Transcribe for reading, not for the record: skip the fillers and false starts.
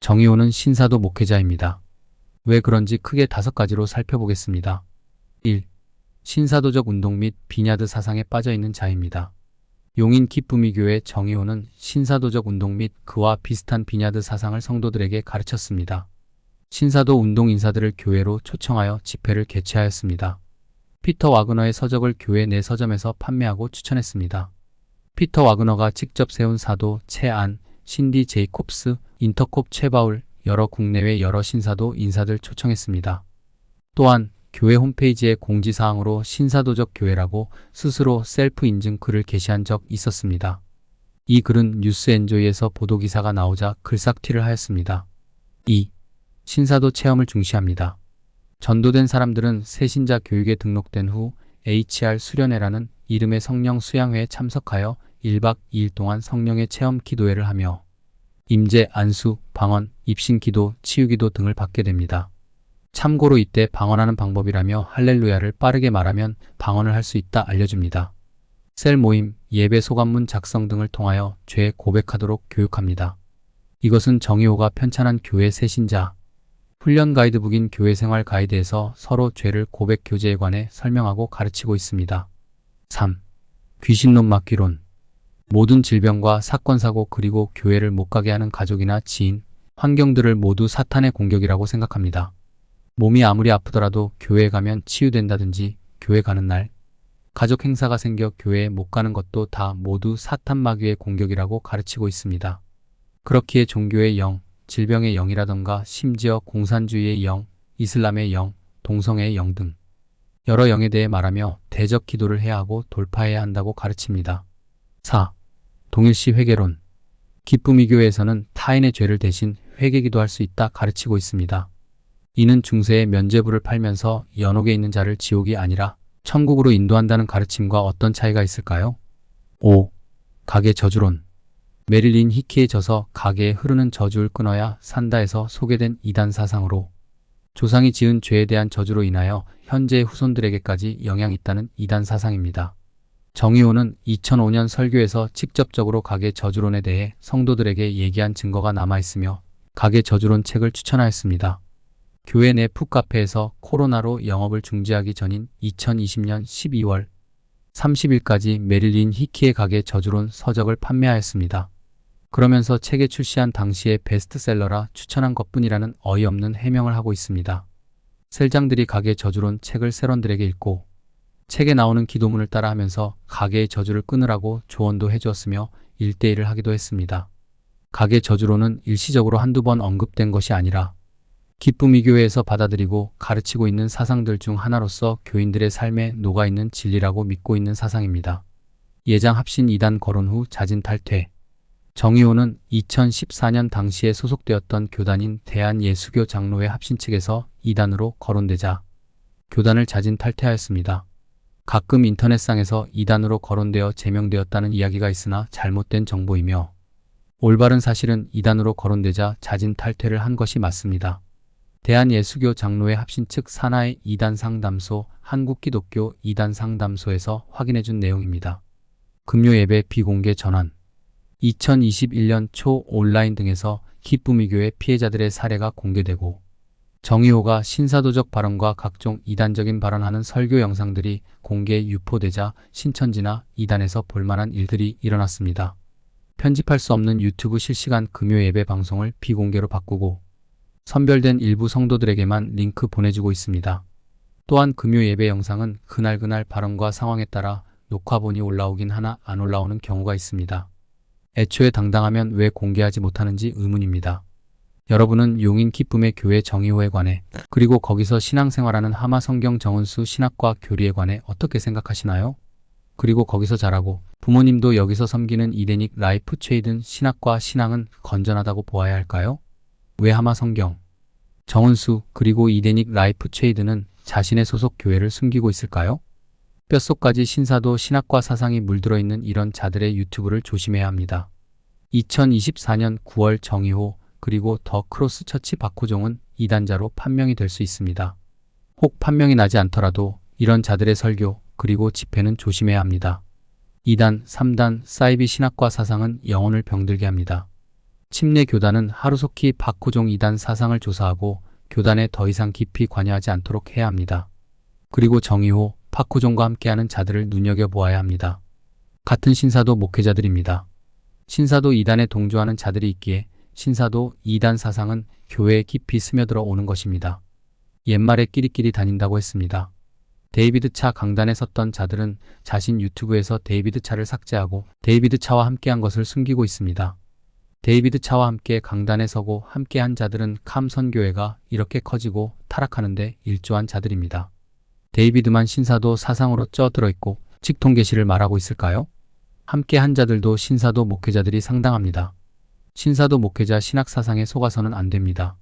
정의호는 신사도 목회자입니다. 왜 그런지 크게 5가지로 살펴보겠습니다. 1. 신사도적 운동 및 비냐드 사상에 빠져있는 자입니다. 용인 기쁨이 교회 정의호는 신사도적 운동 및 그와 비슷한 비냐드 사상을 성도들에게 가르쳤습니다. 신사도 운동 인사들을 교회로 초청하여 집회를 개최하였습니다. 피터 와그너의 서적을 교회 내 서점에서 판매하고 추천했습니다. 피터 와그너가 직접 세운 사도 채안, 신디 제이콥스, 인터콥 최바울, 여러 국내외 여러 신사도 인사들 초청했습니다. 또한 교회 홈페이지에 공지사항으로 신사도적 교회라고 스스로 셀프 인증 글을 게시한 적 있었습니다. 이 글은 뉴스 엔조이에서 보도기사가 나오자 글삭튀를 하였습니다. 2. 신사도 체험을 중시합니다. 전도된 사람들은 새신자 교육에 등록된 후 HR 수련회라는 이름의 성령 수양회에 참석하여 1박 2일 동안 성령의 체험 기도회를 하며 임재, 안수, 방언, 입신기도, 치유기도 등을 받게 됩니다. 참고로 이때 방언하는 방법이라며 할렐루야를 빠르게 말하면 방언을 할 수 있다 알려줍니다. 셀 모임, 예배 소감문 작성 등을 통하여 죄 고백하도록 교육합니다. 이것은 정의호가 편찬한 교회 새신자 훈련 가이드북인 교회생활 가이드에서 서로 죄를 고백 교제에 관해 설명하고 가르치고 있습니다. 3. 귀신론 막귀론. 모든 질병과 사건 사고 그리고 교회를 못 가게 하는 가족이나 지인, 환경들을 모두 사탄의 공격이라고 생각합니다. 몸이 아무리 아프더라도 교회에 가면 치유된다든지 교회 가는 날, 가족 행사가 생겨 교회에 못 가는 것도 다 모두 사탄 마귀의 공격이라고 가르치고 있습니다. 그렇기에 종교의 영, 질병의 영이라던가 심지어 공산주의의 영, 이슬람의 영, 동성애의 영 등 여러 영에 대해 말하며 대적 기도를 해야 하고 돌파해야 한다고 가르칩니다. 4. 동일시 회개론. 기쁨이 교회에서는 타인의 죄를 대신 회개기도할 수 있다 가르치고 있습니다. 이는 중세의 면죄부를 팔면서 연옥에 있는 자를 지옥이 아니라 천국으로 인도한다는 가르침과 어떤 차이가 있을까요? 5. 가계 저주론. 메릴린 히키에 져서 가계에 흐르는 저주를 끊어야 산다에서 소개된 이단 사상으로 조상이 지은 죄에 대한 저주로 인하여 현재의 후손들에게까지 영향이 있다는 이단 사상입니다. 정의호는 2005년 설교에서 직접적으로 가계 저주론에 대해 성도들에게 얘기한 증거가 남아있으며 가계 저주론 책을 추천하였습니다. 교회 내 풋카페에서 코로나로 영업을 중지하기 전인 2020년 12월 30일까지 메릴린 히키의 가계 저주론 서적을 판매하였습니다. 그러면서 책에 출시한 당시의 베스트셀러라 추천한 것뿐이라는 어이없는 해명을 하고 있습니다. 셀장들이 가계 저주론 책을 세런들에게 읽고 책에 나오는 기도문을 따라 하면서 가계의 저주를 끊으라고 조언도 해주었으며 1:1을 하기도 했습니다. 가계 저주론은 일시적으로 한두 번 언급된 것이 아니라 기쁨이 교회에서 받아들이고 가르치고 있는 사상들 중 하나로서 교인들의 삶에 녹아있는 진리라고 믿고 있는 사상입니다. 예장 합신 2단 거론 후 자진 탈퇴. 정의호는 2014년 당시에 소속되었던 교단인 대한예수교 장로회 합신 측에서 2단으로 거론되자 교단을 자진 탈퇴하였습니다. 가끔 인터넷상에서 2단으로 거론되어 제명되었다는 이야기가 있으나 잘못된 정보이며 올바른 사실은 2단으로 거론되자 자진 탈퇴를 한 것이 맞습니다. 대한예수교 장로회 합신 측 산하의 2단 상담소 한국기독교 2단 상담소에서 확인해준 내용입니다. 금요 예배 비공개 전환. 2021년 초 온라인 등에서 기쁨이 교회 피해자들의 사례가 공개되고 정의호가 신사도적 발언과 각종 이단적인 발언하는 설교 영상들이 공개 유포되자 신천지나 이단에서 볼만한 일들이 일어났습니다. 편집할 수 없는 유튜브 실시간 금요 예배 방송을 비공개로 바꾸고 선별된 일부 성도들에게만 링크 보내주고 있습니다. 또한 금요 예배 영상은 그날 발언과 상황에 따라 녹화본이 올라오긴 하나 안 올라오는 경우가 있습니다. 애초에 당당하면 왜 공개하지 못하는지 의문입니다. 여러분은 용인 기쁨의 교회 정의호에 관해 그리고 거기서 신앙생활하는 하마성경 정은수 신학과 교리에 관해 어떻게 생각하시나요? 그리고 거기서 자라고 부모님도 여기서 섬기는 이데닉 라이프 체이든 신학과 신앙은 건전하다고 보아야 할까요? 왜 하마성경, 정은수 그리고 이데닉 라이프 체이드는 자신의 소속 교회를 숨기고 있을까요? 뼛속까지 신사도 신학과 사상이 물들어 있는 이런 자들의 유튜브를 조심해야 합니다. 2024년 9월 정의호 그리고 더 크로스 처치 박호종은 이단자로 판명이 될 수 있습니다. 혹 판명이 나지 않더라도 이런 자들의 설교 그리고 집회는 조심해야 합니다. 2단, 3단 사이비 신학과 사상은 영혼을 병들게 합니다. 침례 교단은 하루속히 박후종 이단 사상을 조사하고 교단에 더 이상 깊이 관여하지 않도록 해야 합니다. 그리고 정의호, 박후종과 함께하는 자들을 눈여겨보아야 합니다. 같은 신사도 목회자들입니다. 신사도 이단에 동조하는 자들이 있기에 신사도 이단 사상은 교회에 깊이 스며들어 오는 것입니다. 옛말에 끼리끼리 다닌다고 했습니다. 데이비드 차 강단에 섰던 자들은 자신 유튜브에서 데이비드 차를 삭제하고 데이비드 차와 함께한 것을 숨기고 있습니다. 데이비드 차와 함께 강단에 서고 함께한 자들은 캄 선교회가 이렇게 커지고 타락하는데 일조한 자들입니다. 데이비드만 신사도 사상으로 쪄들어 있고 직통계시를 말하고 있을까요? 함께한 자들도 신사도 목회자들이 상당합니다. 신사도 목회자 신학 사상에 속아서는 안 됩니다.